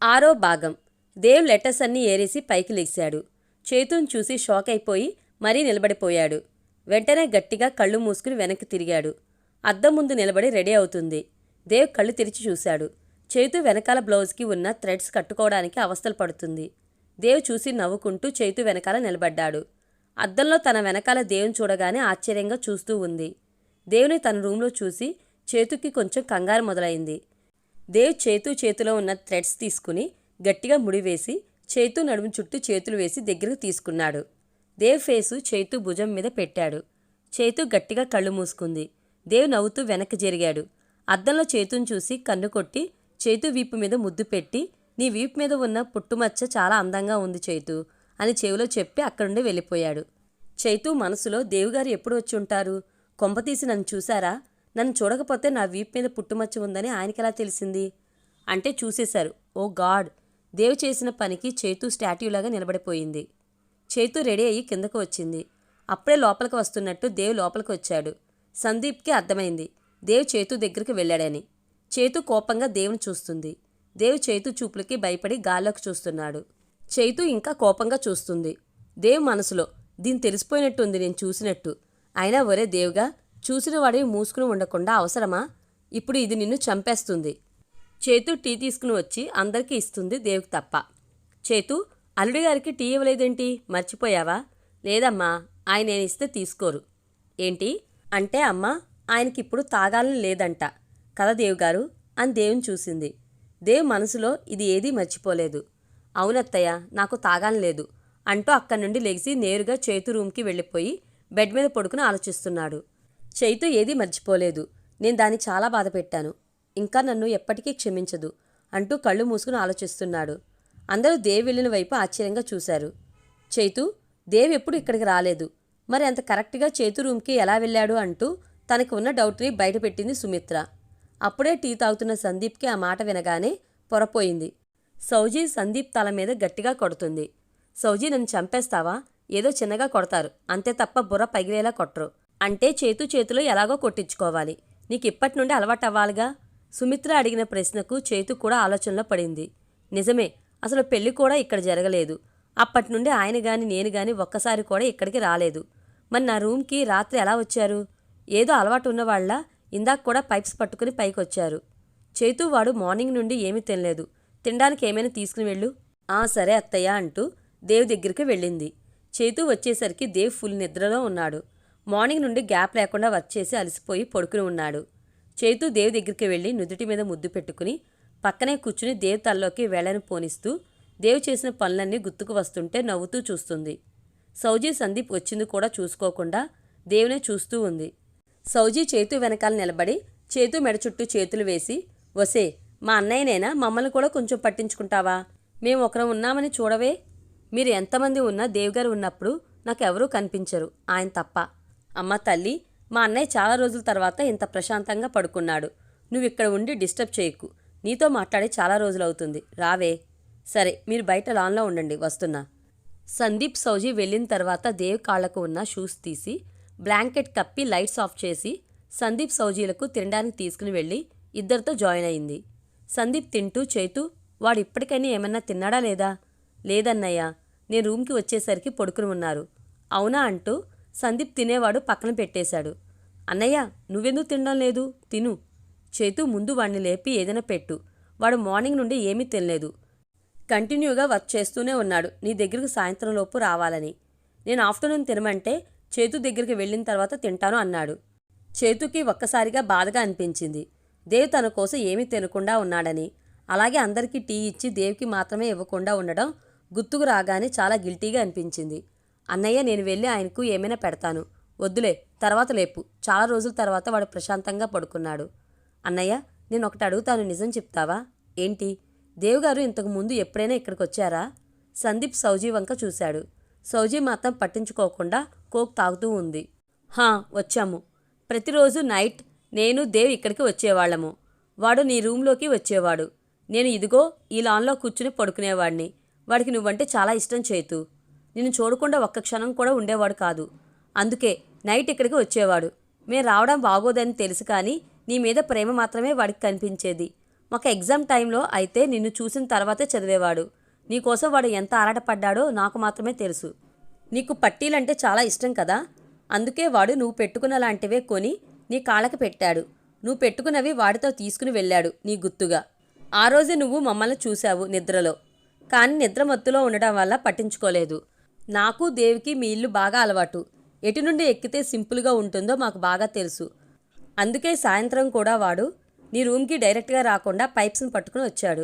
ఆరో భాగం. దేవ్ లెటర్స్ అన్నీ ఏరేసి పైకి లేచాడు. చేతుని చూసి షాక్ అయిపోయి మరీ నిలబడిపోయాడు. వెంటనే గట్టిగా కళ్ళు మూసుకుని వెనక్కి తిరిగాడు. అద్దం ముందు నిలబడి రెడీ అవుతుంది. దేవ్ కళ్ళు తెరిచి చూశాడు. చేతు వెనకాల బ్లౌజ్కి ఉన్న థ్రెడ్స్ కట్టుకోవడానికి అవస్థలు పడుతుంది. దేవ్ చూసి నవ్వుకుంటూ చేతు వెనకాల నిలబడ్డాడు. అద్దంలో తన వెనకాల దేవుని చూడగానే ఆశ్చర్యంగా చూస్తూ ఉంది. దేవుని తన రూంలో చూసి చేతుకి కొంచెం కంగారు మొదలైంది. దేవ్ చేతిలో ఉన్న థ్రెడ్స్ తీసుకుని గట్టిగా ముడివేసి చేతు నడుము చుట్టూ చేతులు వేసి దగ్గరకు తీసుకున్నాడు. దేవ్ ఫేసు చేతు భుజం మీద పెట్టాడు. చేతు గట్టిగా కళ్ళు మూసుకుంది. దేవ్ నవ్వుతూ వెనక్కి జరిగాడు. అద్దంలో చేతుని చూసి కన్ను కొట్టి చేతు వీపు మీద ముద్దు పెట్టి, నీ వీపు మీద ఉన్న పుట్టుమచ్చ చాలా అందంగా ఉంది చేతు అని చెవిలో చెప్పి అక్కడుండి వెళ్ళిపోయాడు. చేతు మనసులో దేవుగారు ఎప్పుడు వచ్చి ఉంటారు? కొంపతీసి నన్ను చూశారా? నన్ను చూడకపోతే నా వీపు మీద పుట్టుమచ్చ ఉందని ఆయనకెలా తెలిసింది? అంటే చూసేశారు. ఓ గాడ్! దేవ్ చేసిన పనికి చేతు స్టాట్యూలాగా నిలబడిపోయింది. చేతు రెడీ అయ్యి కిందకు వచ్చింది. అప్పుడే లోపలికి వస్తున్నట్టు దేవ్ లోపలికి వచ్చాడు. సందీప్కి అర్థమైంది దేవ్ చేతు దగ్గరికి వెళ్ళాడని. చేతు కోపంగా దేవుని చూస్తుంది. దేవ్ చేతు చూపులకి భయపడి గాల్లోకి చూస్తున్నాడు. చేతు ఇంకా కోపంగా చూస్తుంది. దేవ్ మనసులో దీన్ని తెలిసిపోయినట్టుంది నేను చూసినట్టు. అయినా ఒరే దేవుగా, చూసిన వాడివి మూసుకుని ఉండకుండా అవసరమా? ఇప్పుడు ఇది నిన్ను చంపేస్తుంది. చేతు టీ తీసుకుని వచ్చి అందరికీ ఇస్తుంది, దేవుకి తప్ప. చేతు, అల్లుడి గారికి టీ ఇవ్వలేదేంటి? మర్చిపోయావా? లేదమ్మా, ఆయన నేను ఇస్తే తీసుకోరు. ఏంటి అంటే అమ్మా, ఆయనకిప్పుడు తాగాలని లేదంట కదా దేవుగారు అని దేవుని చూసింది. దేవ్ మనసులో ఇది ఏదీ మర్చిపోలేదు. అవునత్తయ్య, నాకు తాగాలని లేదు అంటూ అక్కడి నుండి లెగిసి నేరుగా చేతు రూమ్కి వెళ్ళిపోయి బెడ్ మీద పడుకుని ఆలోచిస్తున్నాడు. చైతు ఏదీ మర్చిపోలేదు. నేను దాన్ని చాలా బాధ పెట్టాను. ఇంకా నన్ను ఎప్పటికీ క్షమించదు అంటూ కళ్ళు మూసుకుని ఆలోచిస్తున్నాడు. అందరూ దేవ్ వెళ్ళిన వైపు ఆశ్చర్యంగా చూశారు. చైతు, దేవ్ ఎప్పుడు ఇక్కడికి రాలేదు. మరి అంత కరెక్ట్గా చేతు రూమ్కి ఎలా వెళ్ళాడు అంటూ తనకు ఉన్న డౌట్ని బయటపెట్టింది సుమిత్ర. అప్పుడే టీ తాగుతున్న సందీప్కి ఆ మాట వినగానే పొరపోయింది. సౌజీ సందీప్ తల మీద గట్టిగా కొడుతుంది. సౌజీ, నన్ను చంపేస్తావా? ఏదో చిన్నగా కొడతారు అంతే తప్ప బుర్ర పగిలేలా కొట్టరు. అంటే చేతిలో ఎలాగో కొట్టించుకోవాలి. నీకు ఇప్పటి నుండి అలవాటు అవ్వాలిగా. సుమిత్ర అడిగిన ప్రశ్నకు చేతు కూడా ఆలోచనలో పడింది. నిజమే, అసలు పెళ్లి కూడా ఇక్కడ జరగలేదు. అప్పటి నుండి ఆయన గాని నేను గాని ఒక్కసారి కూడా ఇక్కడికి రాలేదు. మరి నా రూమ్కి రాత్రి ఎలా వచ్చారు? ఏదో అలవాటు ఉన్నవాళ్ళ ఇందాక కూడా పైప్స్ పట్టుకుని పైకొచ్చారు. చేతు, వాడు మార్నింగ్ నుండి ఏమీ తినలేదు. తినడానికి ఏమైనా తీసుకుని వెళ్ళు. సరే అత్తయ్య అంటూ దేవ్ దగ్గరికి వెళ్ళింది. చేతు వచ్చేసరికి దేవ్ ఫుల్ నిద్రలో ఉన్నాడు. మార్నింగ్ నుండి గ్యాప్ లేకుండా వచ్చేసి అలసిపోయి పడుకుని ఉన్నాడు. చేతు దేవ్ దగ్గరికి వెళ్ళి నుదుటి మీద ముద్దు పెట్టుకుని పక్కనే కూర్చుని దేవ్ తల్లోకి వేళ్లను పోనిస్తూ దేవ్ చేసిన పనులన్నీ గుర్తుకు వస్తుంటే నవ్వుతూ చూస్తుంది. సౌజీ సందీప్ వచ్చింది కూడా చూసుకోకుండా దేవునే చూస్తూ ఉంది. సౌజీ చేతు వెనకాల నిలబడి చేతు మెడ చుట్టూ చేతులు వేసి, వసే, మా అన్నయ్యనేనా? మమ్మల్ని కూడా కొంచెం పట్టించుకుంటావా? మేము ఒకరం ఉన్నామని చూడవే. మీరు ఎంతమంది ఉన్నా దేవ్గారు ఉన్నప్పుడు నాకెవరూ కనిపించరు, ఆయన తప్ప. అమ్మ తల్లి, మా అన్నయ్య చాలా రోజుల తర్వాత ఇంత ప్రశాంతంగా పడుకున్నాడు. నువ్వు ఇక్కడ ఉండి డిస్టర్బ్ చేయకు. నీతో మాట్లాడి చాలా రోజులవుతుంది. రావే. సరే, మీరు బయట లాన్లో ఉండండి, వస్తున్నా. సందీప్ సౌజీ వెళ్ళిన తర్వాత దేవ్ కాళ్లకు ఉన్న షూస్ తీసి బ్లాంకెట్ కప్పి లైట్స్ ఆఫ్ చేసి సందీప్ సౌజీలకు తినడానికి తీసుకుని వెళ్ళి ఇద్దరితో జాయిన్ అయింది. సందీప్ తింటూ, చేతు, వాడు ఇప్పటికైనా ఏమన్నా తిన్నాడా లేదా? లేదన్నయ్య, నేను రూమ్కి వచ్చేసరికి పడుకుని ఉన్నారు. అవునా అంటూ సందీప్ తినేవాడు పక్కన పెట్టేశాడు. అన్నయ్య, నువ్వెందుకు తినడం లేదు? తిను. చేతు, ముందు వాడిని లేపి ఏదైనా పెట్టు. వాడు మార్నింగ్ నుండి ఏమీ తినలేదు. కంటిన్యూగా వర్క్ చేస్తూనే ఉన్నాడు నీ దగ్గరకు సాయంత్రంలోపు రావాలని. నేను ఆఫ్టర్నూన్ తినమంటే చేతు దగ్గరికి వెళ్ళిన తర్వాత తింటాను అన్నాడు. చేతుకి ఒక్కసారిగా బాధగా అనిపించింది. దేవ్ తన కోసం ఏమీ తినకుండా ఉన్నాడని, అలాగే అందరికీ టీ ఇచ్చి దేవ్కి మాత్రమే ఇవ్వకుండా ఉండడం గుర్తుకు రాగానే చాలా గిల్టీగా అనిపించింది. అన్నయ్య, నేను వెళ్ళి ఆయనకు ఏమైనా పెడతాను. వద్దులే, తర్వాత లేపు. చాలా రోజుల తర్వాత వాడు ప్రశాంతంగా పడుకున్నాడు. అన్నయ్య, నేను ఒకటి అడుగుతాను, నిజం చెప్తావా? ఏంటి? దేవ్గారు ఇంతకు ముందు ఎప్పుడైనా ఇక్కడికి వచ్చారా? సందీప్ సౌజీ వంక చూశాడు. సౌజీ మాత్రం పట్టించుకోకుండా కోక్ తాగుతూ ఉంది. వచ్చాము. ప్రతిరోజు నైట్ నేను దేవ్ ఇక్కడికి వచ్చేవాళ్ళము. వాడు నీ రూమ్లోకి వచ్చేవాడు. నేను ఇదిగో ఈ లాన్లో కూర్చుని పడుకునేవాడిని. వాడికి నువ్వంటే చాలా ఇష్టం చేతు. నిన్ను చూడకుండా ఒక్క క్షణం కూడా ఉండేవాడు కాదు. అందుకే నైట్ ఇక్కడికి వచ్చేవాడు. మేము రావడం బాగోదని తెలుసు, కానీ నీ మీద ప్రేమ మాత్రమే వాడికి కనిపించేది. ఒక ఎగ్జామ్ టైంలో అయితే నిన్ను చూసిన తర్వాతే చదివేవాడు. నీకోసం వాడు ఎంత ఆరాటపడ్డాడో నాకు మాత్రమే తెలుసు. నీకు పట్టీలంటే చాలా ఇష్టం కదా, అందుకే వాడు నువ్వు పెట్టుకున్న లాంటివే కొని నీ కాళ్ళకి పెట్టాడు. నువ్వు పెట్టుకున్నవి వాడితో తీసుకుని వెళ్ళాడు నీ గుర్తుగా. ఆ రోజే నువ్వు మమ్మల్ని చూశావు నిద్రలో, కానీ నిద్ర మత్తులో ఉండటం వల్ల పట్టించుకోలేదు. నాకు దేవికి మీ ఇల్లు బాగా అలవాటు. ఎటు నుండి ఎక్కితే సింపుల్గా ఉంటుందో మాకు బాగా తెలుసు. అందుకే సాయంత్రం కూడా వాడు నీ రూమ్కి డైరెక్ట్గా రాకుండా పైప్స్ని పట్టుకుని వచ్చాడు.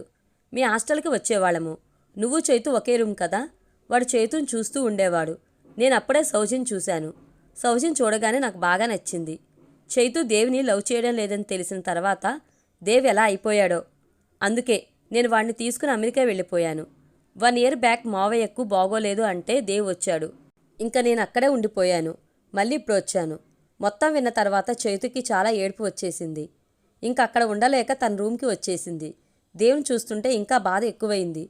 మీ హాస్టల్కి వచ్చేవాళ్ళము. నువ్వు చైతు ఒకే రూమ్ కదా. వాడు చైతుని చూస్తూ ఉండేవాడు. నేను అప్పుడే సౌజిని చూశాను. సౌజిని చూడగానే నాకు బాగా నచ్చింది. చైతు దేవిని లవ్ చేయడం లేదని తెలిసిన తర్వాత దేవ్ ఎలా అయిపోయాడో, అందుకే నేను వాడిని తీసుకుని అమెరికా వెళ్ళిపోయాను. 1 ఇయర్ బ్యాక్ మావయ్యకు బాగోలేదు అంటే దేవ్ వచ్చాడు. ఇంకా నేను అక్కడే ఉండిపోయాను. మళ్ళీ ఇప్పుడు వచ్చాను. మొత్తం విన్న తర్వాత చైతుకి చాలా ఏడుపు వచ్చేసింది. ఇంక అక్కడ ఉండలేక తన రూమ్కి వచ్చేసింది. దేవుని చూస్తుంటే ఇంకా బాధ ఎక్కువైంది.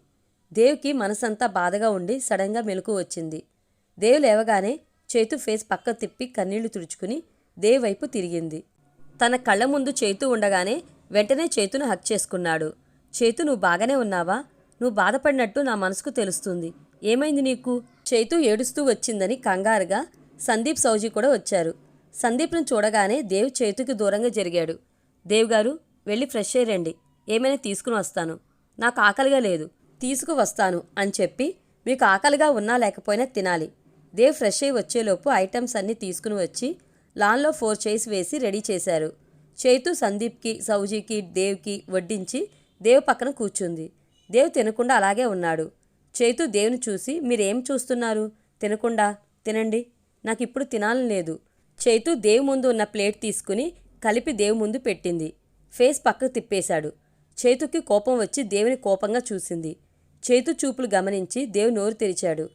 దేవ్కి మనసంతా బాధగా ఉండి సడన్గా మెలకు వచ్చింది. దేవ్ లేవగానే చైతు ఫేస్ పక్క తిప్పి కన్నీళ్లు తుడుచుకుని దేవ్ వైపు తిరిగింది. తన కళ్ళ ముందు చైతు ఉండగానే వెంటనే చైతును హక్ చేసుకున్నాడు. చైతు, నువ్వు బాగానే ఉన్నావా? నువ్వు బాధపడినట్టు నా మనసుకు తెలుస్తుంది. ఏమైంది నీకు? చైతు ఏడుస్తూ వచ్చిందని కంగారుగా సందీప్, సౌజీ కూడా వచ్చారు. సందీప్ను చూడగానే దేవ్ చైతుకి దూరంగా జరిగాడు. దేవ్ గారు, వెళ్ళి ఫ్రెష్ అయ్యండి, ఏమైనా తీసుకుని వస్తాను. నాకు ఆకలిగా లేదు. తీసుకువస్తాను అని చెప్పి మీకు ఆకలిగా ఉన్నా లేకపోయినా తినాలి. దేవ్ ఫ్రెష్ అయ్యి వచ్చేలోపు ఐటమ్స్ అన్నీ తీసుకుని వచ్చి లాన్లో 4 చైర్స్ వేసి రెడీ చేశారు. చైతు సందీప్కి, సౌజీకి, దేవ్కి వడ్డించి దేవ్ పక్కన కూర్చుంది. దేవ్ తినకుండా అలాగే ఉన్నాడు. చైతు దేవుని చూసి, మీరేం చూస్తున్నారు? తినకుండా తినండి, నాకు ఇప్పుడు తినాలని లేదు. చైతు దేవ్ ముందు ఉన్న ప్లేట్ తీసుకుని కలిపి దేవ్ ముందు పెట్టింది. ఫేస్ పక్కకు తిప్పేశాడు. చైతుకి కోపం వచ్చి దేవుని కోపంగా చూసింది. చైతు చూపులు గమనించి దేవ్ నోరు తెరిచాడు.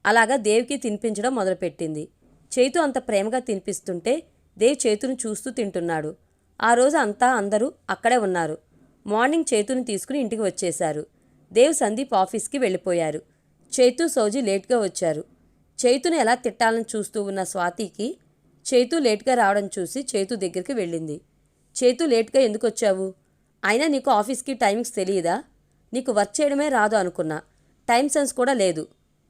అలాగా దేవ్కి తినిపించడం మొదలుపెట్టింది. చైతు అంత ప్రేమగా తినిపిస్తుంటే దేవ్ చైతును చూస్తూ తింటున్నాడు. ఆ రోజు అంతా అందరూ అక్కడే ఉన్నారు. మార్నింగ్ చైతుని తీసుకుని ఇంటికి వచ్చేశారు. దేవ్ సందీప్ ఆఫీస్కి వెళ్ళిపోయారు. చైతు, సౌజీ లేట్గా వచ్చారు. చైతును ఎలా తిట్టాలని చూస్తూ ఉన్న స్వాతికి చైతు లేట్గా రావడం చూసి చైతు దగ్గరికి వెళ్ళింది. చైతు, లేట్గా ఎందుకు వచ్చావు? అయినా నీకు ఆఫీస్కి టైమింగ్స్ తెలియదా? నీకు వర్క్ చేయడమే రాదు అనుకున్నా. టైం సెన్స్ కూడా లేదు.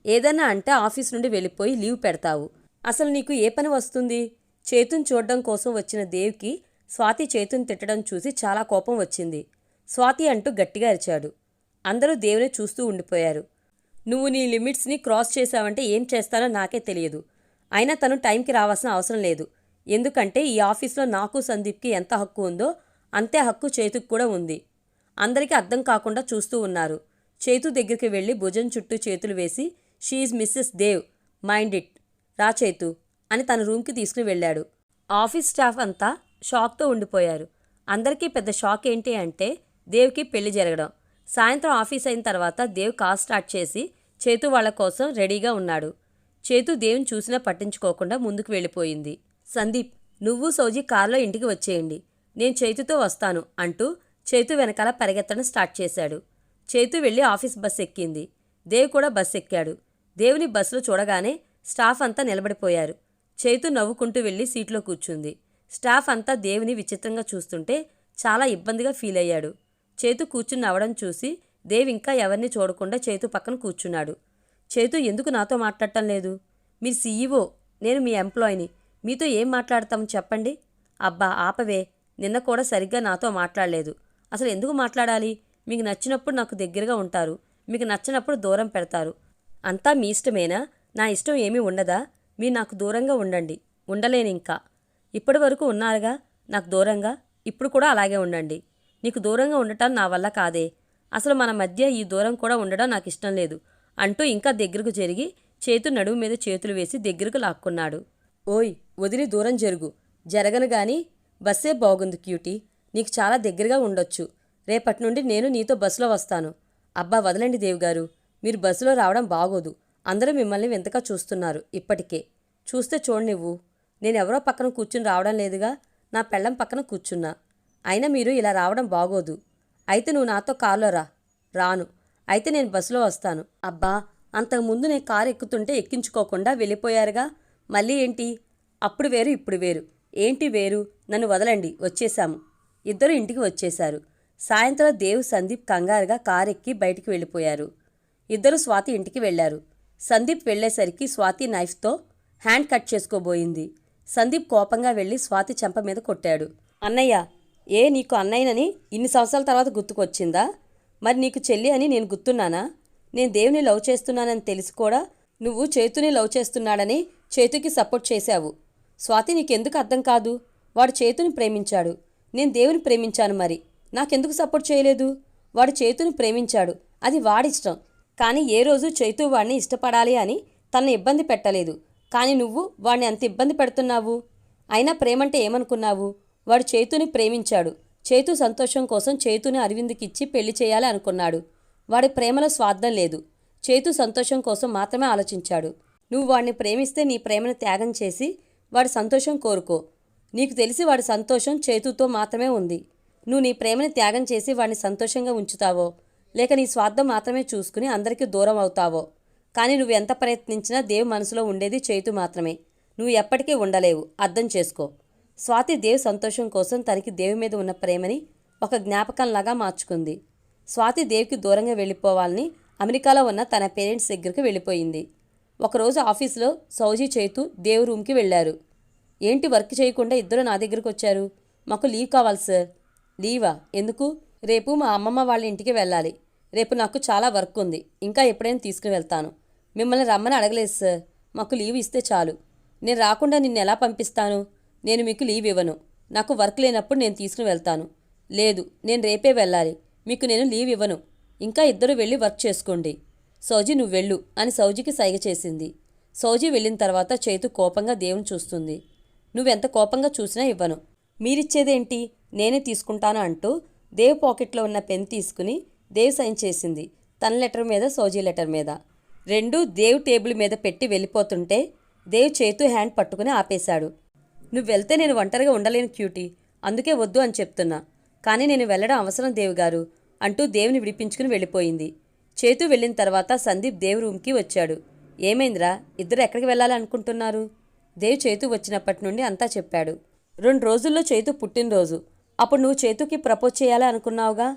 ఏదన్నా అంటే ఆఫీస్ నుండి వెళ్ళిపోయి లీవ్ పెడతావు. అసలు నీకు ఏ పని వస్తుంది? చైతుని చూడడం కోసం వచ్చిన దేవ్కి స్వాతి చైతుని తిట్టడం చూసి చాలా కోపం వచ్చింది. స్వాతి అంటూ గట్టిగా అరిచాడు. అందరూ దేవుని చూస్తూ ఉండిపోయారు. నువ్వు నీ లిమిట్స్ని క్రాస్ చేశావంటే ఏం చేస్తానో నాకే తెలియదు. అయినా తను టైంకి రావాల్సిన అవసరం లేదు. ఎందుకంటే ఈ ఆఫీస్లో నాకు సందీప్కి ఎంత హక్కు ఉందో అంతే హక్కు చైతుకు కూడా ఉంది. అందరికీ అర్థం కాకుండా చూస్తూ ఉన్నారు. చైతు దగ్గరికి వెళ్ళి భుజం చుట్టూ చేతులు వేసి, షీఈ్ మిస్సెస్ దేవ్, మైండ్ ఇట్, రా చైతు అని తన రూమ్కి తీసుకుని వెళ్ళాడు. ఆఫీస్ స్టాఫ్ అంతా షాక్తో ఉండిపోయారు. అందరికీ పెద్ద షాక్ ఏంటి అంటే దేవ్కి పెళ్లి జరగడం. సాయంత్రం ఆఫీస్ అయిన తర్వాత దేవ్ కార్ స్టార్ట్ చేసి చైతు వాళ్ళ కోసం రెడీగా ఉన్నాడు. చైతు దేవుని చూసినా పట్టించుకోకుండా ముందుకు వెళ్ళిపోయింది. సందీప్, నువ్వు సౌజీ కార్లో ఇంటికి వచ్చేయండి, నేను చైతుతో వస్తాను అంటూ చైతు వెనకాల పరిగెత్తడం స్టార్ట్ చేశాడు. చైతు వెళ్ళి ఆఫీస్ బస్ ఎక్కింది. దేవ్ కూడా బస్ ఎక్కాడు. దేవుని బస్సులో చూడగానే స్టాఫ్ అంతా నిలబడిపోయారు. చైతు నవ్వుకుంటూ వెళ్ళి సీట్లో కూర్చుంది. స్టాఫ్ అంతా దేవుని విచిత్రంగా చూస్తుంటే చాలా ఇబ్బందిగా ఫీల్ అయ్యాడు. చైతు కూర్చుని నవ్వడం చూసి దేవ్ ఇంకా ఎవరిని చూడకుండా చైతు పక్కన కూర్చున్నాడు. చైతు, ఎందుకు నాతో మాట్లాడటం లేదు? మీరు సీఈఓ, నేను మీ ఎంప్లాయీని, మీతో ఏం మాట్లాడతాం చెప్పండి. అబ్బా ఆపవే, నిన్న కూడా సరిగ్గా నాతో మాట్లాడలేదు. అసలు ఎందుకు మాట్లాడాలి? మీకు నచ్చినప్పుడు నాకు దగ్గరగా ఉంటారు, మీకు నచ్చినప్పుడు దూరం పెడతారు. అంతా మీ ఇష్టమేనా? నా ఇష్టం ఏమీ ఉండదా? మీరు నాకు దూరంగా ఉండండి. ఉండలేను ఇంకా. ఇప్పటి వరకు ఉన్నారుగా నాకు దూరంగా, ఇప్పుడు కూడా అలాగే ఉండండి. నీకు దూరంగా ఉండటం నా వల్ల కాదే. అసలు మన మధ్య ఈ దూరం కూడా ఉండడం నాకు ఇష్టం లేదు అంటూ ఇంకా దగ్గరకు జరిగి చేతు నడుము మీద చేతులు వేసి దగ్గరకు లాక్కున్నాడు. ఓయ్, వదిలి దూరం జరుగు. జరగను గాని బస్సే బాగుంది క్యూటీ, నీకు చాలా దగ్గరగా ఉండొచ్చు. రేపటి నుండి నేను నీతో బస్సులో వస్తాను. అబ్బా వదలండి దేవ్గారు, మీరు బస్సులో రావడం బాగోదు. అందరూ మిమ్మల్ని వింతగా చూస్తున్నారు. ఇప్పటికే చూస్తే చూడనివ్వు. నేనెవరో పక్కన కూర్చుని రావడం లేదుగా, నా పెళ్ళం పక్కన కూర్చున్నా. అయినా మీరు ఇలా రావడం బాగోదు. అయితే నువ్వు నాతో కారులో రా. రాను. అయితే నేను బస్సులో వస్తాను. అబ్బా, అంతకుముందు నేను కారు ఎక్కుతుంటే ఎక్కించుకోకుండా వెళ్ళిపోయారుగా, మళ్ళీ ఏంటి? అప్పుడు వేరు ఇప్పుడు వేరు. ఏంటి వేరు? నన్ను వదలండి, వచ్చేశాము. ఇద్దరు ఇంటికి వచ్చేశారు. సాయంత్రం దేవ్ సందీప్ కంగారుగా కారెక్కి బయటికి వెళ్ళిపోయారు. ఇద్దరు స్వాతి ఇంటికి వెళ్లారు. సందీప్ వెళ్లేసరికి స్వాతి నైఫ్తో హ్యాండ్ కట్ చేసుకోబోయింది. సందీప్ కోపంగా వెళ్లి స్వాతి చెంప మీద కొట్టాడు. అన్నయ్య, నీకు అన్నయ్యనని ఇన్ని సంవత్సరాల తర్వాత గుర్తుకొచ్చిందా? మరి నీకు చెల్లి అని నేను గుర్తున్నానా? నేను దేవుని లవ్ చేస్తున్నానని తెలిసి కూడా నువ్వు చేతుని లవ్ చేస్తున్నాడని చేతుకి సపోర్ట్ చేశావు. స్వాతి, నీకెందుకు అర్థం కాదు? వాడు చేతుని ప్రేమించాడు, నేను దేవుని ప్రేమించాను. మరి నాకెందుకు సపోర్ట్ చేయలేదు? వాడు చేతుని ప్రేమించాడు, అది వాడిష్టం. కానీ ఏ రోజు చైతు వాడిని ఇష్టపడాలి అని తనని ఇబ్బంది పెట్టలేదు. కానీ నువ్వు వాడిని అంత ఇబ్బంది పెడుతున్నావు. అయినా ప్రేమంటే ఏమనుకున్నావు? వాడు చైతుని ప్రేమించాడు. చైతు సంతోషం కోసం చైతుని అరవింద్కిచ్చి పెళ్లి చేయాలి అనుకున్నాడు. వాడి ప్రేమలో స్వార్థం లేదు. చైతు సంతోషం కోసం మాత్రమే ఆలోచించాడు. నువ్వు వాడిని ప్రేమిస్తే నీ ప్రేమను త్యాగం చేసి వాడి సంతోషం కోరుకో. నీకు తెలిసి వాడి సంతోషం చైతుతో మాత్రమే ఉంది. నువ్వు నీ ప్రేమని త్యాగం చేసి వాడిని సంతోషంగా ఉంచుతావో, లేక నీ స్వార్థం మాత్రమే చూసుకుని అందరికీ దూరం అవుతావో. కానీ నువ్వు ఎంత ప్రయత్నించినా దేవ్ మనసులో ఉండేది చైతు మాత్రమే. నువ్వు ఎప్పటికీ ఉండలేవు, అర్థం చేసుకో. స్వాతి దేవ్ సంతోషం కోసం తనకి దేవ్ మీద ఉన్న ప్రేమని ఒక జ్ఞాపకంలాగా మార్చుకుంది. స్వాతి దేవ్కి దూరంగా వెళ్ళిపోవాలని అమెరికాలో ఉన్న తన పేరెంట్స్ దగ్గరికి వెళ్ళిపోయింది. ఒకరోజు ఆఫీసులో సౌజీ చైతు దేవ్ రూమ్కి వెళ్ళారు. ఏంటి వర్క్ చేయకుండా ఇద్దరు నా దగ్గరికి వచ్చారు? మాకు లీవ్ కావాలి సార్. లీవా? ఎందుకు? రేపు మా అమ్మమ్మ వాళ్ళ ఇంటికి వెళ్ళాలి. రేపు నాకు చాలా వర్క్ ఉంది, ఇంకా ఎప్పుడైనా తీసుకుని వెళ్తాను. మిమ్మల్ని రమ్మని అడగలేదు సార్. మాకు లీవ్ ఇస్తే చాలు. నేను రాకుండా నిన్ను ఎలా పంపిస్తాను? నేను మీకు లీవ్ ఇవ్వను. నాకు వర్క్ లేనప్పుడు నేను తీసుకుని వెళ్తాను. లేదు, నేను రేపే వెళ్ళాలి. మీకు నేను లీవ్ ఇవ్వను. ఇంకా ఇద్దరు వెళ్ళి వర్క్ చేసుకోండి. సౌజీ, నువ్వు వెళ్ళు అని సౌజీకి సైగ చేసింది. సౌజీ వెళ్ళిన తర్వాత చైతు కోపంగా దేవుని చూస్తుంది. నువ్వెంత కోపంగా చూసినా ఇవ్వను. మీరిచ్చేదేంటి? నేనే తీసుకుంటాను అంటూ దేవ్ పాకెట్లో ఉన్న పెన్ తీసుకుని దేవ్ సైన్ చేసింది. తన లెటర్ మీద, సౌజీ లెటర్ మీద. రెండూ దేవ్ టేబుల్ మీద పెట్టి వెళ్ళిపోతుంటే దేవ్ చైతు హ్యాండ్ పట్టుకుని ఆపేశాడు. నువ్వు వెళ్తే నేను ఒంటరిగా ఉండలేను క్యూటీ, అందుకే వద్దు అని చెప్తున్నా. కానీ నేను వెళ్ళడం అవసరం దేవ్ గారు అంటూ దేవుని విడిపించుకుని వెళ్ళిపోయింది. చైతు వెళ్ళిన తర్వాత సందీప్ దేవ్ రూమ్కి వచ్చాడు. ఏమైందిరా, ఇద్దరు ఎక్కడికి వెళ్ళాలనుకుంటున్నారు? దేవ్ చైతు వచ్చినప్పటి నుండి అంతా చెప్పాడు. 2 రోజుల్లో చైతు పుట్టినరోజు. అప్పుడు నువ్వు చైతుకి ప్రపోజ్ చేయాలి అనుకున్నావుగా?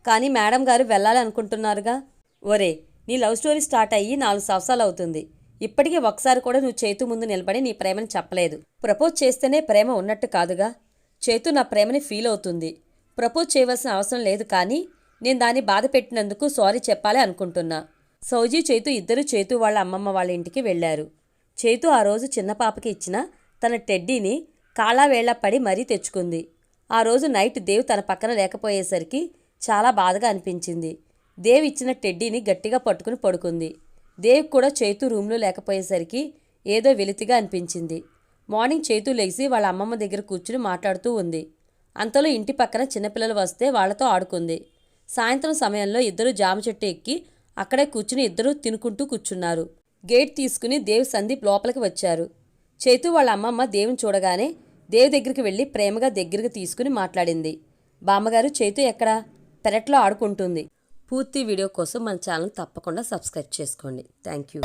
కానీ మేడం గారు వెళ్ళాలి అనుకుంటున్నారుగా. ఒరే, నీ లవ్ స్టోరీ స్టార్ట్ అయ్యి 4 సంవత్సరాలు అవుతుంది. ఇప్పటికీ ఒకసారి కూడా నువ్వు చైతు ముందు నిలబడి నీ ప్రేమని చెప్పలేదు. ప్రపోజ్ చేస్తేనే ప్రేమ ఉన్నట్టు కాదుగా. చైతు నా ప్రేమని ఫీల్ అవుతుంది. ప్రపోజ్ చేయవలసిన అవసరం లేదు, కానీ నేను దాన్ని బాధ పెట్టినందుకు సారీ చెప్పాలి అనుకుంటున్నా. సౌజీ చైతు ఇద్దరు చైతు వాళ్ళ అమ్మమ్మ వాళ్ళ ఇంటికి వెళ్లారు. చైతు ఆ రోజు చిన్న పాపకి ఇచ్చిన తన టెడ్డీని కాళ్ళ వేళ్ల పడి మరీ తెచ్చుకుంది. ఆ రోజు నైట్ దేవ్ తన పక్కన లేకపోయేసరికి చాలా బాధగా అనిపించింది. దేవ్ ఇచ్చిన టెడ్డీని గట్టిగా పట్టుకుని పడుకుంది. దేవ్ కూడా చైతు రూమ్లో లేకపోయేసరికి ఏదో వెలితిగా అనిపించింది. మార్నింగ్ చైతు లెగిసి వాళ్ళ అమ్మమ్మ దగ్గర కూర్చుని మాట్లాడుతూ ఉంది. అంతలో ఇంటి పక్కన చిన్నపిల్లలు వస్తే వాళ్లతో ఆడుకుంది. సాయంత్రం సమయంలో ఇద్దరు జామ చెట్టు ఎక్కి అక్కడే కూర్చుని ఇద్దరూ తినుకుంటూ కూర్చున్నారు. గేట్ తీసుకుని దేవ్ సందీప్ లోపలికి వచ్చారు. చైతు వాళ్ళ అమ్మమ్మ దేవుని చూడగానే దేవ్ దగ్గరికి వెళ్ళి ప్రేమగా దగ్గరికి తీసుకుని మాట్లాడింది. బామ్మగారు, చైతు ఎక్కడా? పెరట్లో ఆడుకుంటుంది. పూర్తి వీడియో కోసం మన ఛానల్ తప్పకుండా సబ్స్క్రైబ్ చేసుకోండి. Thank you.